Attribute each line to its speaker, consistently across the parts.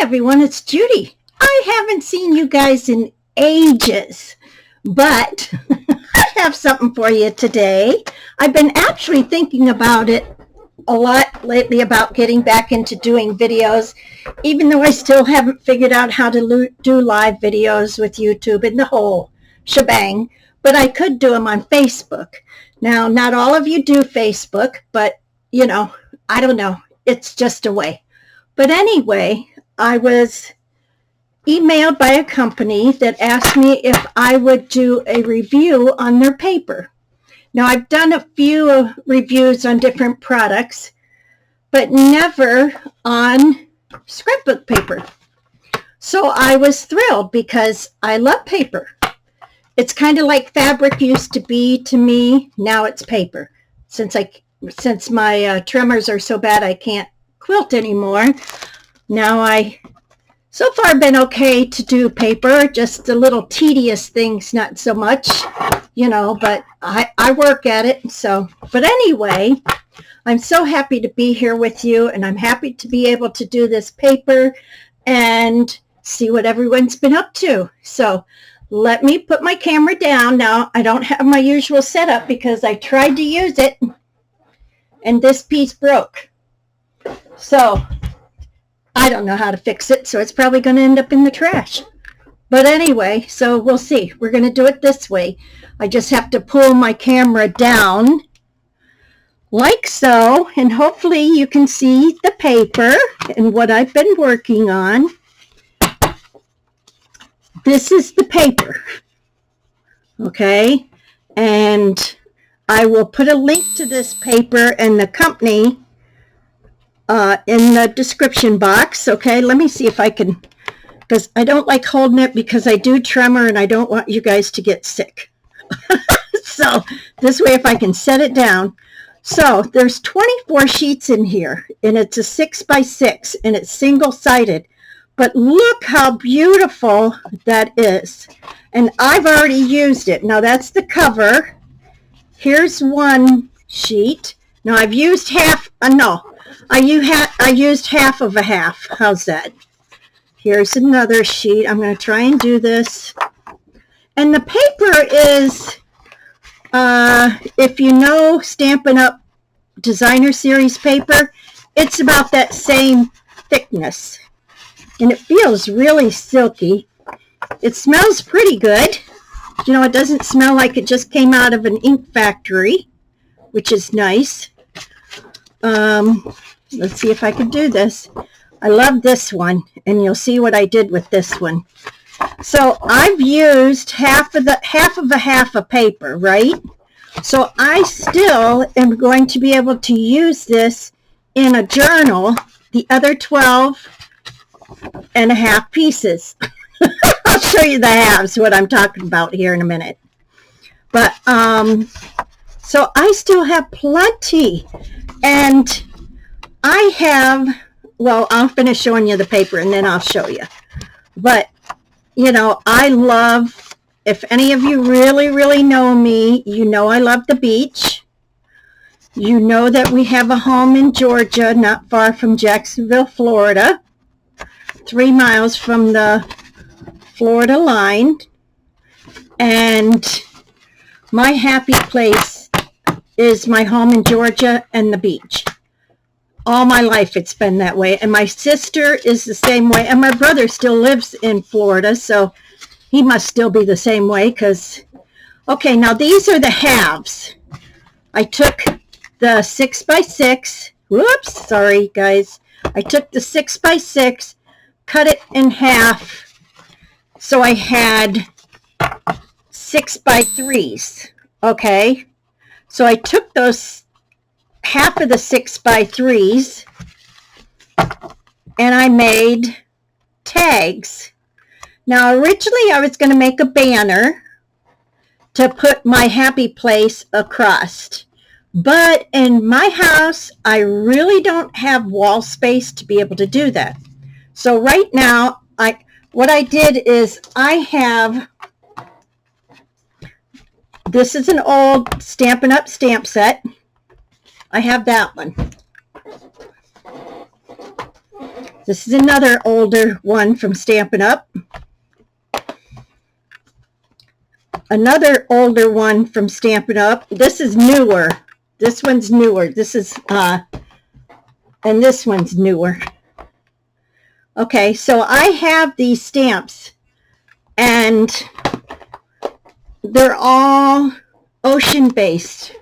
Speaker 1: everyone, it's Judy. I haven't seen you guys in ages, but I have something for you today. I've been actually thinking about it a lot lately about getting back into doing videos, even though I still haven't figured out how to do live videos with YouTube and the whole shebang, but I could do them on Facebook. Now, not all of you do Facebook, but I don't know. It's just a way. But anyway, I was emailed by a company that asked me if I would do a review on their paper. Now, I've done a few reviews on different products, but never on scrapbook paper. So I was thrilled because I love paper. It's kind of like fabric used to be to me. Now it's paper. Since my tremors are so bad I can't quilt anymore. Now so far been okay to do paper, just the little tedious things, not so much, but I work at it. But anyway, I'm so happy to be here with you, and I'm happy to be able to do this paper and see what everyone's been up to. So let me put my camera down. Now, I don't have my usual setup because I tried to use it and this piece broke. So I don't know how to fix it, so it's probably going to end up in the trash. But anyway, so we'll see. We're going to do it this way. I just have to pull my camera down like so, and hopefully you can see the paper and what I've been working on. This is the paper, okay? And I will put a link to this paper and the company in the description box, okay? Let me see if I can, because I don't like holding it because I do tremor and I don't want you guys to get sick. So this way, if I can set it down. So there's 24 sheets in here, and it's a 6x6, and it's single-sided. But look how beautiful that is. And I've already used it. Now that's the cover. Here's one sheet. Now I've used I used half of a half. How's that? Here's another sheet. I'm going to try and do this. And the paper is, if you know Stampin' Up! Designer Series paper, it's about that same thickness. And it feels really silky. It smells pretty good. It doesn't smell like it just came out of an ink factory, which is nice. Let's see if I can do this. I love this one, and you'll see what I did with this one. So I've used half of a half of paper, right? So I still am going to be able to use this in a journal, the other 12 and a half pieces. I'll show you the halves, what I'm talking about here in a minute. But, so I still have plenty. And I'll finish showing you the paper and then I'll show you. But, I love, if any of you really, really know me, I love the beach. You know that we have a home in Georgia, not far from Jacksonville, Florida. 3 miles from the Florida line. And my happy place is my home in Georgia and the beach. All my life it's been that way. And my sister is the same way. And my brother still lives in Florida, so he must still be the same way. Okay, now these are the halves. I took the 6x6. Whoops, sorry guys. I took the 6x6, cut it in half, so I had 6x3s. Okay, so I took those half of the 6x3s and I made tags. Now originally I was going to make a banner to put my happy place across, but in my house I really don't have wall space to be able to do that. So right now what I did is this is an old Stampin' Up! Stamp set. I have that one. This is another older one from Stampin' Up. Another older one from Stampin' Up. This is newer. This one's newer. This is, and this one's newer. Okay, so I have these stamps, and they're all ocean-based.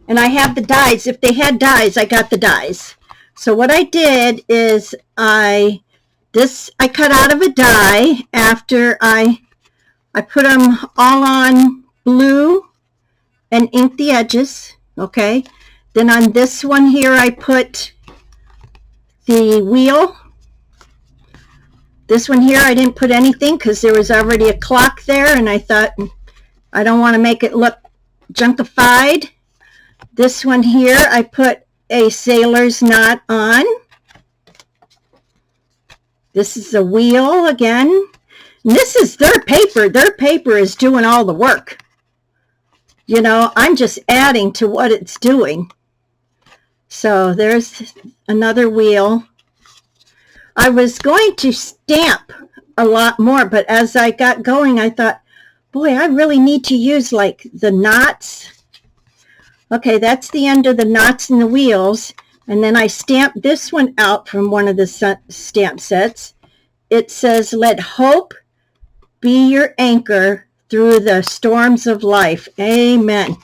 Speaker 1: And I have the dies. If they had dies, I got the dies. So what I did is I cut out of a die after I put them all on blue and inked the edges, okay? Then on this one here, I put the wheel. This one here, I didn't put anything because there was already a clock there, and I thought I don't want to make it look junkified. This one here, I put a sailor's knot on. This is a wheel again. And this is their paper. Their paper is doing all the work. You know, I'm just adding to what it's doing. So there's another wheel. I was going to stamp a lot more, but as I got going, I thought, boy, I really need to use like the knots. Okay, that's the end of the knots and the wheels. And then I stamped this one out from one of the stamp sets. It says, "Let hope be your anchor through the storms of life." Amen.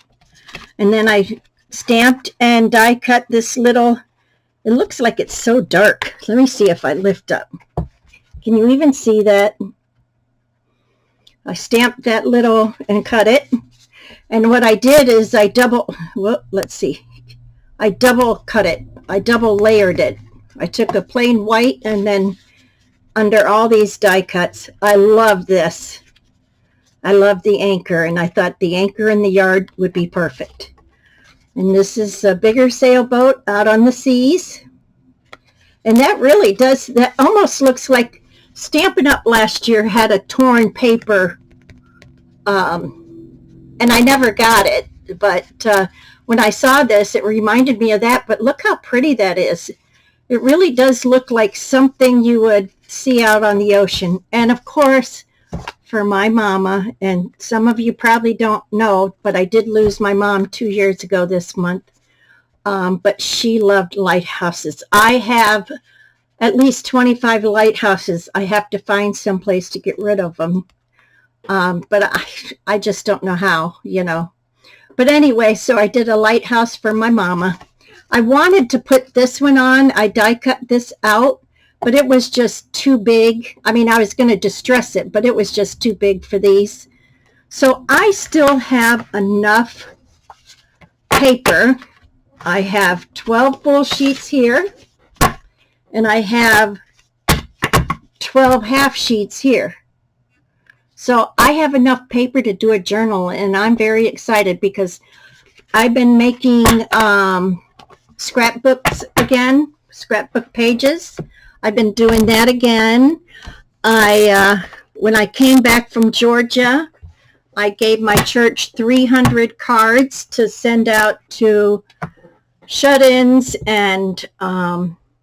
Speaker 1: And then I stamped and die cut this little, it looks like it's so dark. Let me see if I lift up. Can you even see that? I stamped that little and cut it. And what I did is I double cut it. I double layered it. I took a plain white and then under all these die cuts. I love this. I love the anchor, and I thought the anchor in the yard would be perfect. And this is a bigger sailboat out on the seas. And that really does, that almost looks like Stampin' Up! Last year had a torn paper, and I never got it. But when I saw this, it reminded me of that. But look how pretty that is. It really does look like something you would see out on the ocean. And of course, for my mama, and some of you probably don't know, but I did lose my mom 2 years ago this month. But she loved lighthouses. I have at least 25 lighthouses. I have to find some place to get rid of them. But I just don't know how, you know. But anyway, so I did a lighthouse for my mama. I wanted to put this one on. I die cut this out, but it was just too big. I mean, I was going to distress it, but it was just too big for these. So I still have enough paper. I have 12 full sheets here, and I have 12 half sheets here. So I have enough paper to do a journal, and I'm very excited because I've been making scrapbooks again, scrapbook pages. I've been doing that again. When I came back from Georgia, I gave my church 300 cards to send out to shut-ins and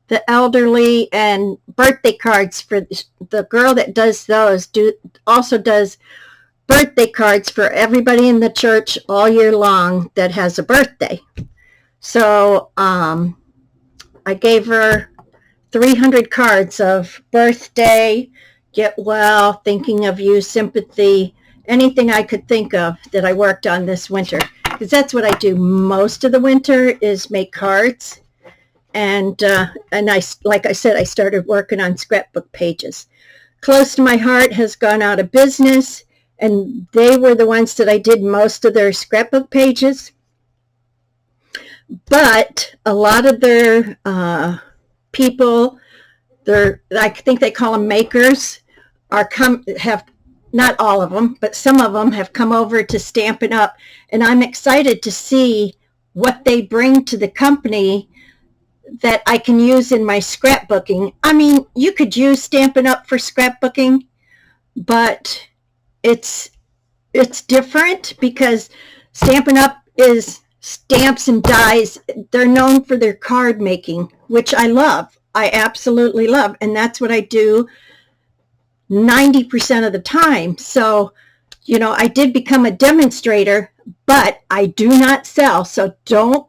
Speaker 1: the elderly, and birthday cards for the girl that does those also does birthday cards for everybody in the church all year long that has a birthday. So I gave her 300 cards of birthday, get well, thinking of you, sympathy, anything I could think of that I worked on this winter. Because that's what I do most of the winter, is make cards. And like I said, I started working on scrapbook pages. Close to my Heart has gone out of business, and they were the ones that I did most of their scrapbook pages. But a lot of their people, I think they call them makers, have, not all of them, but some of them have come over to Stampin' Up, and I'm excited to see what they bring to the company that I can use in my scrapbooking. I mean, you could use Stampin' Up! For scrapbooking, but it's different because Stampin' Up! Is stamps and dies. They're known for their card making, which I love. I absolutely love. And that's what I do 90% of the time. So, you know, I did become a demonstrator, but I do not sell. So don't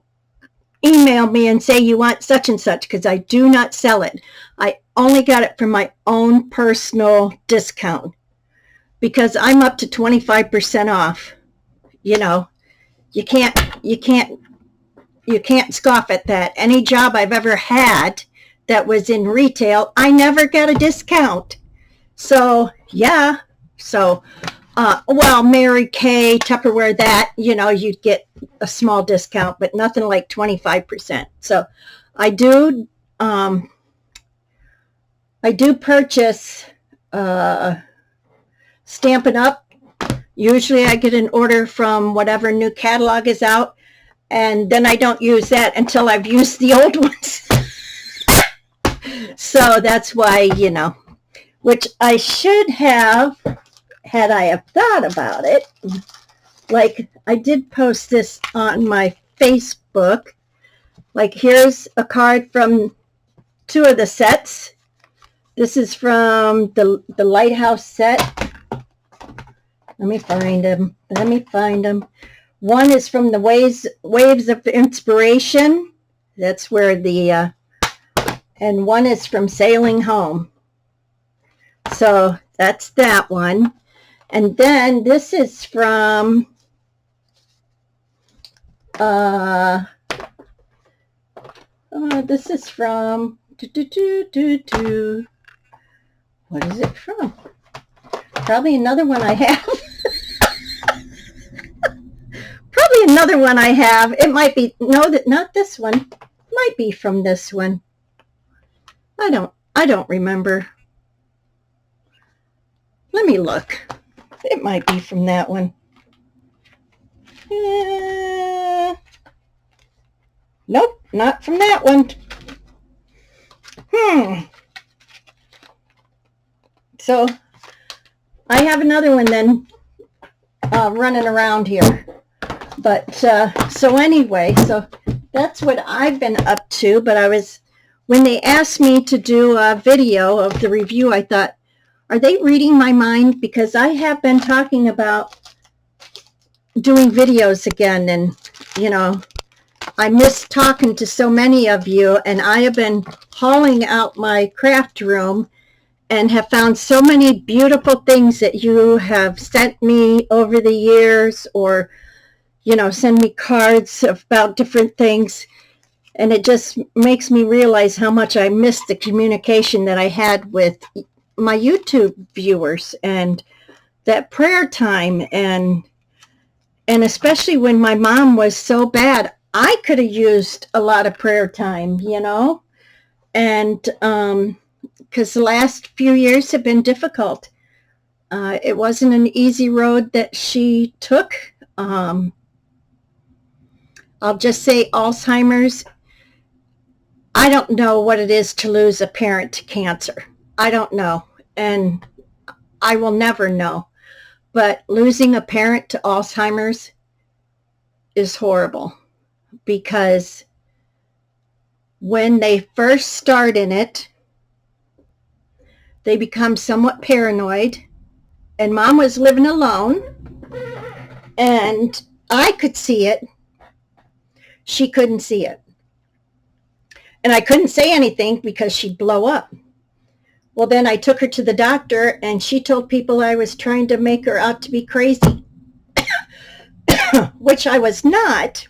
Speaker 1: email me and say you want such and such, because I do not sell it. I only got it from my own personal discount, because I'm up to 25% off. You know, you can't scoff at that. Any job I've ever had that was in retail, I never got a discount. So, yeah. So, well, Mary Kay, Tupperware, that, you know, you'd get a small discount, but nothing like 25%. So I do purchase Stampin' Up. Usually I get an order from whatever new catalog is out, and then I don't use that until I've used the old ones. So that's why, you know, which I should have, had I have thought about it. Like, I did post this on my Facebook. Like, here's a card from 2 of the sets. This is from the Lighthouse set. Let me find them. One is from the Waves of Inspiration. That's where the, and one is from Sailing Home. So that's that one. And then this is from, this is from, what is it from? Probably another one I have. Probably another one I have. It might be, no, not this one. It might be from this one. I don't remember. Let me look. It might be from that one. Nope, not from that one. So I have another one then running around here. But so anyway, so that's what I've been up to. But when they asked me to do a video of the review, I thought, are they reading my mind? Because I have been talking about doing videos again, and, you know, I miss talking to so many of you, and I have been hauling out my craft room and have found so many beautiful things that you have sent me over the years, or, you know, send me cards about different things. And it just makes me realize how much I miss the communication that I had with my YouTube viewers, and that prayer time, and especially when my mom was so bad, I could have used a lot of prayer time, you know, and because the last few years have been difficult. It wasn't an easy road that she took. I'll just say Alzheimer's. I don't know what it is to lose a parent to cancer. I don't know, and I will never know. But losing a parent to Alzheimer's is horrible, because when they first start in it, they become somewhat paranoid, and Mom was living alone, and I could see it. She couldn't see it. And I couldn't say anything because she'd blow up. Well, then I took her to the doctor, and she told people I was trying to make her out to be crazy, which I was not.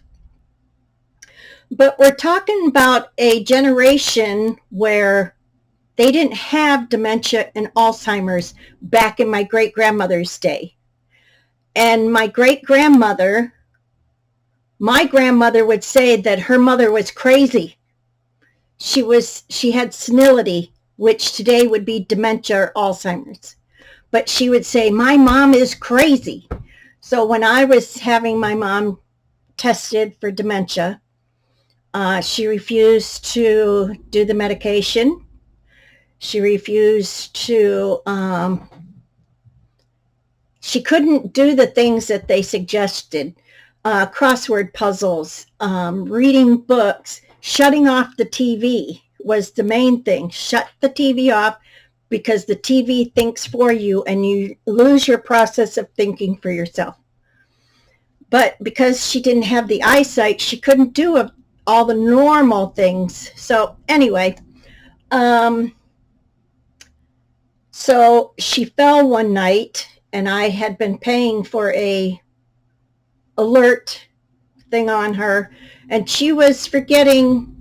Speaker 1: But we're talking about a generation where they didn't have dementia and Alzheimer's back in my great-grandmother's day. And my grandmother would say that her mother was crazy. She had senility, which today would be dementia or Alzheimer's. But she would say, my mom is crazy. So when I was having my mom tested for dementia, she refused to do the medication. She refused to, she couldn't do the things that they suggested. Crossword puzzles, reading books, shutting off the TV, was the main thing. Shut the TV off, because the TV thinks for you and you lose your process of thinking for yourself. But because she didn't have the eyesight, she couldn't do all the normal things. So anyway, so she fell one night, and I had been paying for a alert thing on her, and she was forgetting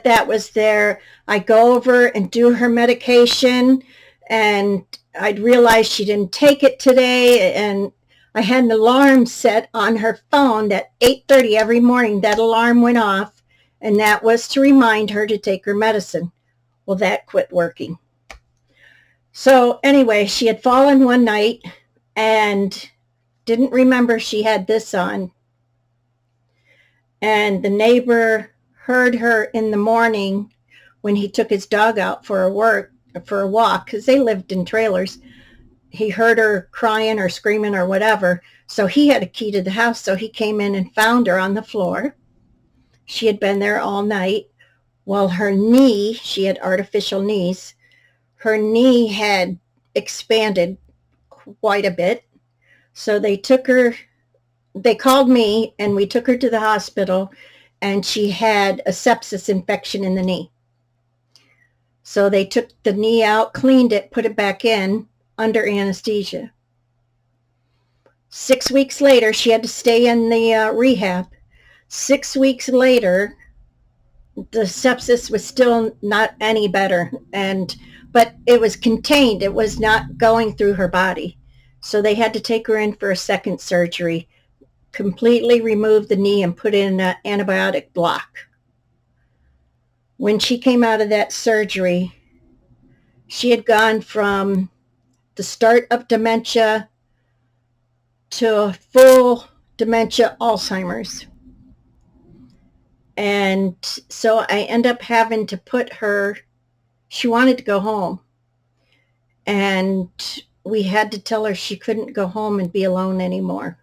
Speaker 1: that was there. I go over and do her medication, and I'd realized she didn't take it today, and I had an alarm set on her phone that 8:30 every morning. That alarm went off, and that was to remind her to take her medicine. Well, that quit working. So anyway, she had fallen one night and didn't remember she had this on. And the neighbor heard her in the morning when he took his dog out for a walk, because they lived in trailers. He heard her crying or screaming or whatever. So he had a key to the house. So he came in and found her on the floor. She had been there all night. Well, her knee, she had artificial knees. Her knee had expanded quite a bit. So they called me, and we took her to the hospital, and she had a sepsis infection in the knee. So they took the knee out, cleaned it, put it back in under anesthesia. 6 weeks later, she had to stay in the rehab. 6 weeks later, the sepsis was still not any better, but it was contained. It was not going through her body. So they had to take her in for a second surgery, completely remove the knee and put in an antibiotic block. When she came out of that surgery, she had gone from the start of dementia to full dementia Alzheimer's. And so I end up having to put her, she wanted to go home. And we had to tell her she couldn't go home and be alone anymore.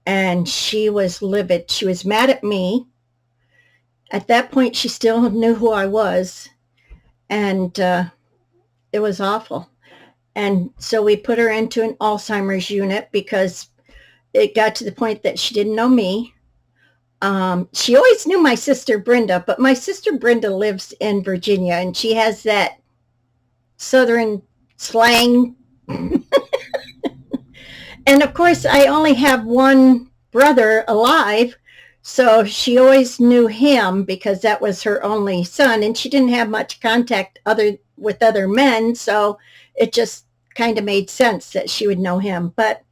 Speaker 1: And she was livid. She was mad at me. At that point, she still knew who I was. And it was awful. And so we put her into an Alzheimer's unit because it got to the point that she didn't know me. She always knew my sister Brenda, but my sister Brenda lives in Virginia, and she has that Southern slang. And of course, I only have one brother alive, so she always knew him because that was her only son, and she didn't have much contact with other men, so it just kind of made sense that she would know him. But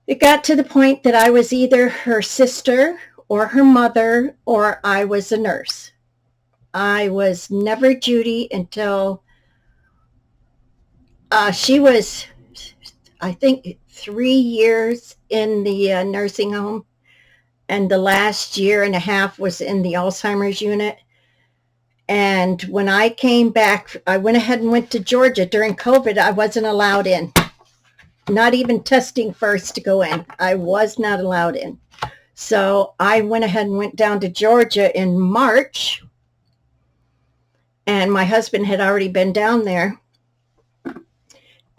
Speaker 1: it got to the point that I was either her sister or her mother, or I was a nurse. I was never Judy until she was, I think, 3 years in the nursing home, and the last year and a half was in the Alzheimer's unit. And when I came back, I went ahead and went to Georgia. During COVID, I wasn't allowed in. Not even testing first to go in. I was not allowed in. So I went ahead and went down to Georgia in March. And my husband had already been down there.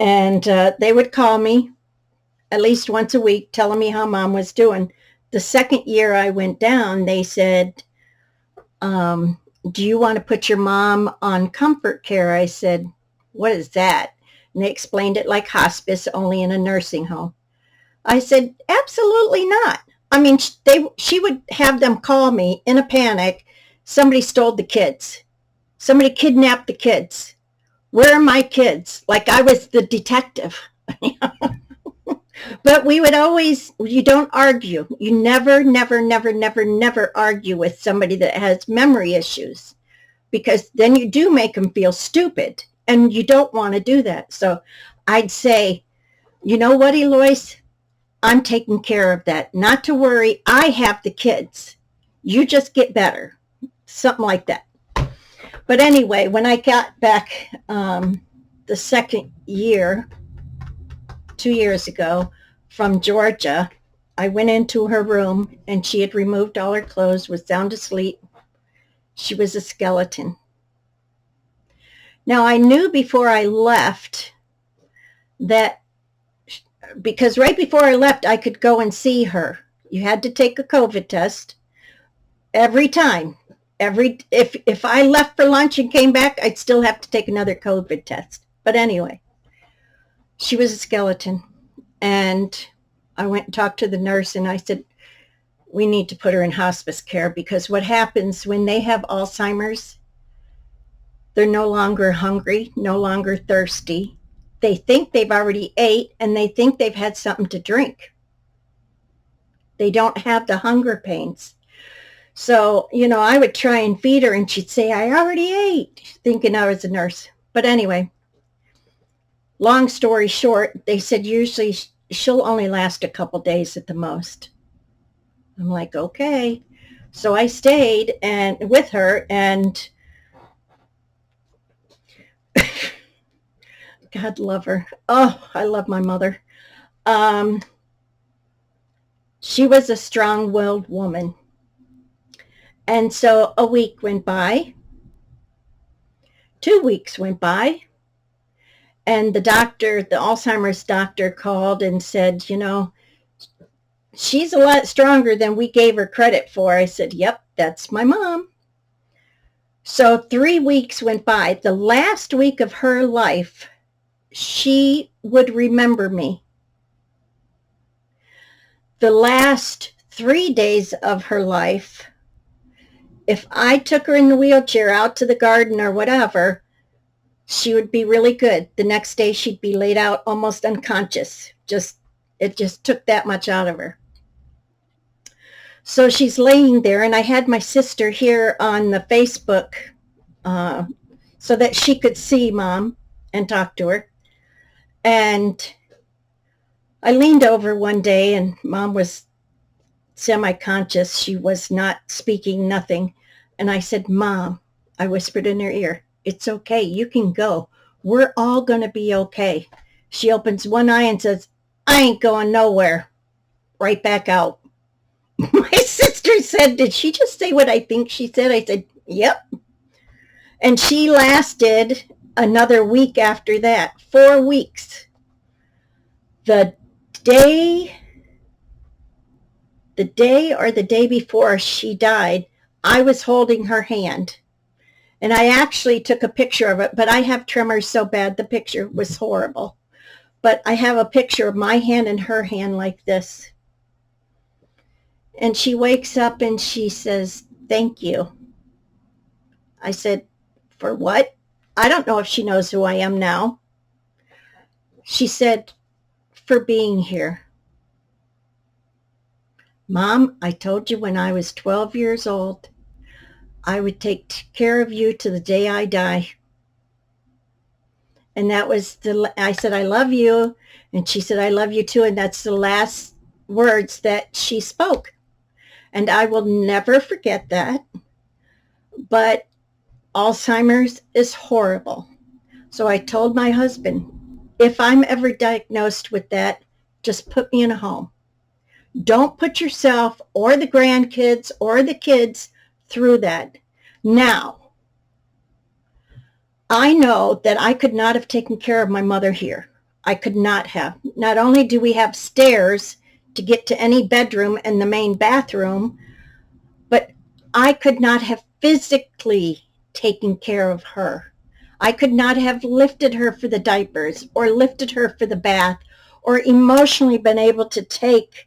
Speaker 1: And they would call me at least once a week telling me how Mom was doing. The second year I went down, they said, do you want to put your mom on comfort care? I said, what is that? And they explained it like hospice, only in a nursing home. I said, absolutely not. I mean, she would have them call me in a panic. Somebody stole the kids. Somebody kidnapped the kids. Where are my kids? Like I was the detective. But we would always, you don't argue. You never argue with somebody that has memory issues, because then you do make them feel stupid, and you don't want to do that. So I'd say, you know what, Eloise? I'm taking care of that. Not to worry. I have the kids. You just get better. Something like that. But anyway, when I got back the second year, 2 years ago, from Georgia, I went into her room, and she had removed all her clothes, was sound asleep. She was a skeleton. Now, I knew before I left that, because right before I left, I could go and see her. You had to take a COVID test every time. If I left for lunch and came back, I'd still have to take another COVID test. But anyway, she was a skeleton. And I went and talked to the nurse, and I said, we need to put her in hospice care, because what happens when they have Alzheimer's, they're no longer hungry, no longer thirsty. They think they've already ate, and they think they've had something to drink. They don't have the hunger pains. So, I would try and feed her, and she'd say, I already ate, thinking I was a nurse. But anyway, long story short, they said usually she'll only last a couple days at the most. I'm like, okay. So I stayed with her, and God love her. Oh, I love my mother. She was a strong-willed woman. And so a week went by. 2 weeks went by. And the Alzheimer's doctor called and said, she's a lot stronger than we gave her credit for. I said, yep, that's my mom. So 3 weeks went by. The last week of her life, she would remember me. The last 3 days of her life, if I took her in the wheelchair out to the garden or whatever, she would be really good. The next day she'd be laid out almost unconscious. It just took that much out of her. So she's laying there, and I had my sister here on the Facebook so that she could see Mom and talk to her. And I leaned over one day, and Mom was semi-conscious. She was not speaking, nothing. And I said, Mom, I whispered in her ear, it's okay. You can go. We're all going to be okay. She opens one eye and says, I ain't going nowhere. Right back out. My sister said, did she just say what I think she said? I said, yep. And she lasted another week after that, 4 weeks. The day or the day before she died, I was holding her hand. And I actually took a picture of it, but I have tremors so bad, the picture was horrible. But I have a picture of my hand and her hand like this. And she wakes up and she says, thank you. I said, for what? I don't know if she knows who I am now. She said, for being here. Mom, I told you when I was 12 years old, I would take care of you to the day I die. And that was I said, I love you. And she said, I love you too. And that's the last words that she spoke. And I will never forget that. But Alzheimer's is horrible. So I told my husband, if I'm ever diagnosed with that, just put me in a home. Don't put yourself or the grandkids or the kids through that. Now, I know that I could not have taken care of my mother here. I could not have. Not only do we have stairs to get to any bedroom and the main bathroom, but I could not have physically taken care of her. I could not have lifted her for the diapers or lifted her for the bath or emotionally been able to take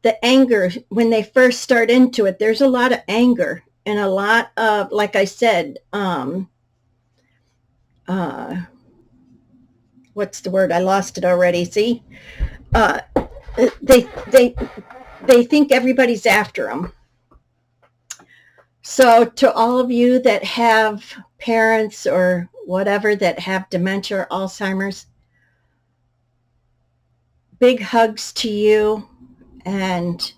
Speaker 1: the anger when they first start into it. There's a lot of anger and a lot of, like I said, what's the word? I lost it already. See, they think everybody's after them. So to all of you that have parents or whatever that have dementia or Alzheimer's, big hugs to you, and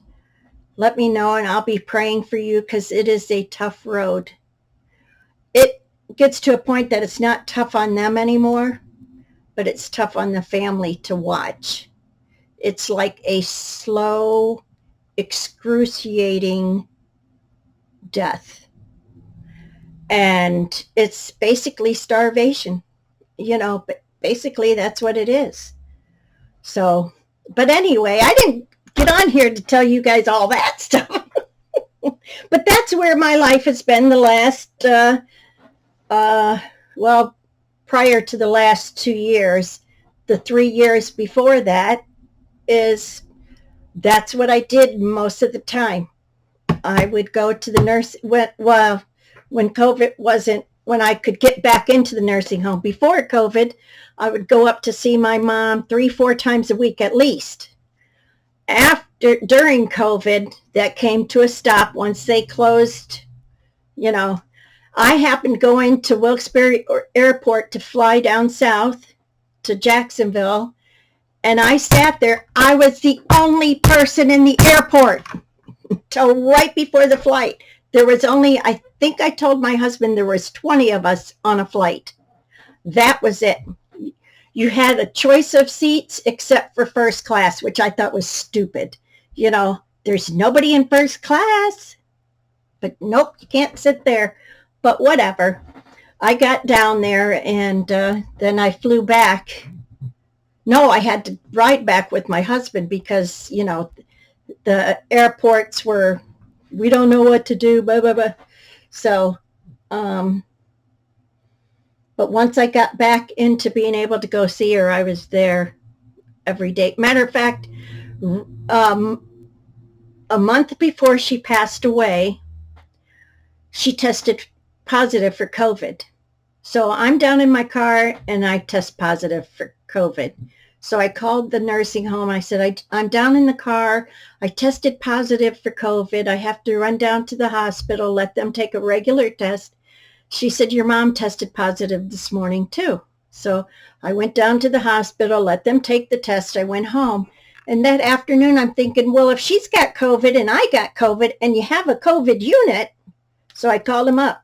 Speaker 1: let me know, and I'll be praying for you, because it is a tough road. It gets to a point that it's not tough on them anymore, but it's tough on the family to watch. It's like a slow, excruciating death. And it's basically starvation, but basically that's what it is. So, but anyway, I didn't get on here to tell you guys all that stuff. But that's where my life has been the last, uh, well, prior to the last 2 years. The 3 years before that is that's what I did most of the time. I would go to the nurse when COVID wasn't when I could get back into the nursing home. Before COVID, I would go up to see my mom 3-4 times a week at least. During COVID, that came to a stop once they closed. You know, I happened to go into Wilkes-Barre Airport to fly down south to Jacksonville, and I sat there. I was the only person in the airport till right before the flight. There was only, I think I told my husband there was 20 of us on a flight. That was it. You had a choice of seats except for first class, which I thought was stupid. There's nobody in first class. But nope, you can't sit there. But whatever. I got down there, and then I flew back. No, I had to ride back with my husband because, the airports were, we don't know what to do, blah, blah, blah. So, but once I got back into being able to go see her, I was there every day. Matter of fact, a month before she passed away, she tested positive for COVID. So I'm down in my car and I test positive for COVID. So I called the nursing home. I said, I'm down in the car. I tested positive for COVID. I have to run down to the hospital, let them take a regular test. She said, your mom tested positive this morning too. So I went down to the hospital, let them take the test. I went home. And that afternoon, I'm thinking, well, if she's got COVID and I got COVID and you have a COVID unit, so I called him up.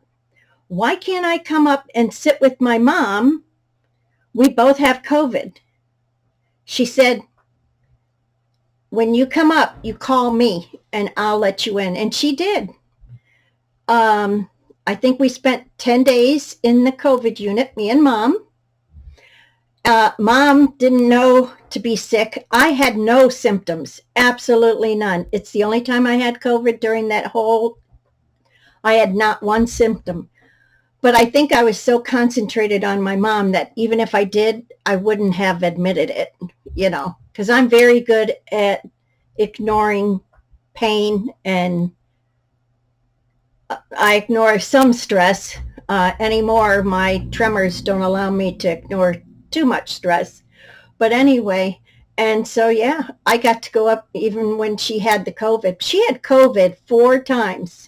Speaker 1: Why can't I come up and sit with my mom? We both have COVID. She said, when you come up, you call me and I'll let you in. And she did. I think we spent 10 days in the COVID unit, me and Mom. Mom didn't know to be sick. I had no symptoms, absolutely none. It's the only time I had COVID during that I had not one symptom. But I think I was so concentrated on my mom that even if I did, I wouldn't have admitted it, because I'm very good at ignoring pain, and I ignore some stress. Anymore, my tremors don't allow me to ignore too much stress. But anyway, and so, yeah, I got to go up even when she had the COVID. She had COVID 4 times.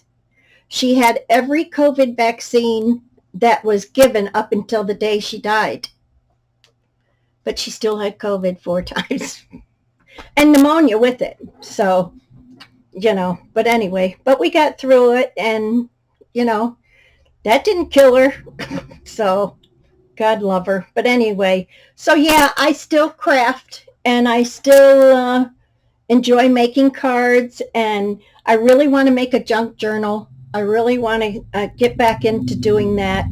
Speaker 1: She had every COVID vaccine that was given up until the day she died. But she still had COVID 4 times. And pneumonia with it. So, but anyway, but we got through it, and, that didn't kill her. So, God love her. But anyway, so yeah, I still craft, and I still enjoy making cards, and I really want to make a junk journal. I really want to get back into doing that.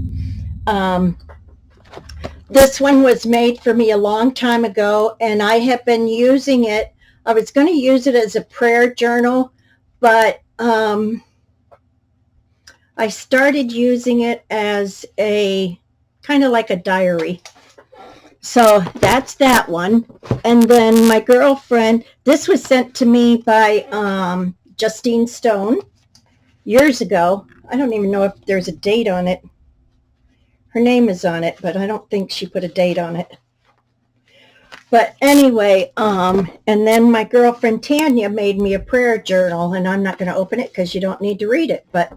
Speaker 1: This one was made for me a long time ago, and I have been using it. I was going to use it as a prayer journal, but I started using it as a kind of like a diary. So that's that one. And then my girlfriend, this was sent to me by Justine Stone years ago. I don't even know if there's a date on it. Her name is on it, but I don't think she put a date on it. But anyway, and then my girlfriend Tanya made me a prayer journal, and I'm not going to open it because you don't need to read it. But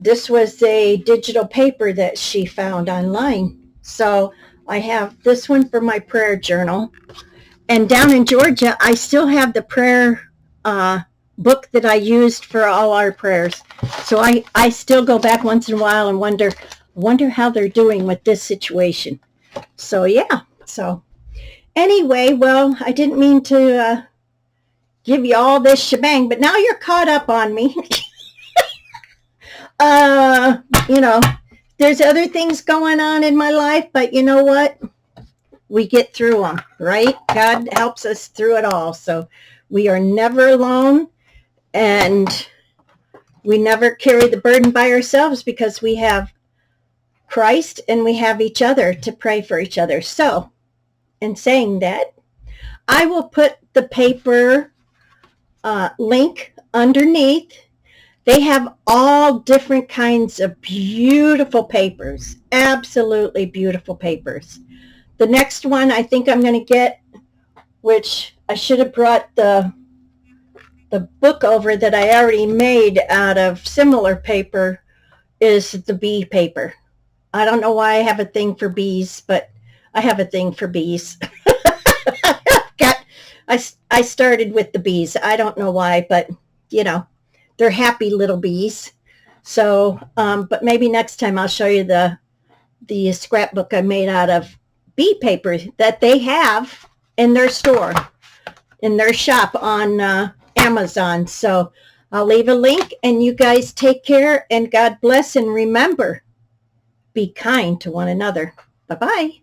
Speaker 1: this was a digital paper that she found online. So I have this one for my prayer journal. And down in Georgia, I still have the prayer book that I used for all our prayers. So I still go back once in a while and wonder how they're doing with this situation. So yeah, so anyway, well, I didn't mean to give you all this shebang, but now you're caught up on me. You know, there's other things going on in my life, but you know what? We get through them, right? God helps us through it all. So we are never alone, and we never carry the burden by ourselves because we have Christ and we have each other to pray for each other. So, in saying that, I will put the paper link underneath. They have all different kinds of beautiful papers, absolutely beautiful papers. The next one I think I'm going to get, which I should have brought the book over that I already made out of similar paper, is the bee paper. I don't know why I have a thing for bees, but I have a thing for bees. I started with the bees. I don't know why, but you know, they're happy little bees. So, but maybe next time I'll show you the scrapbook I made out of bee paper that they have in their store, in their shop on Amazon. So I'll leave a link, and you guys take care, and God bless, and remember, be kind to one another. Bye-bye.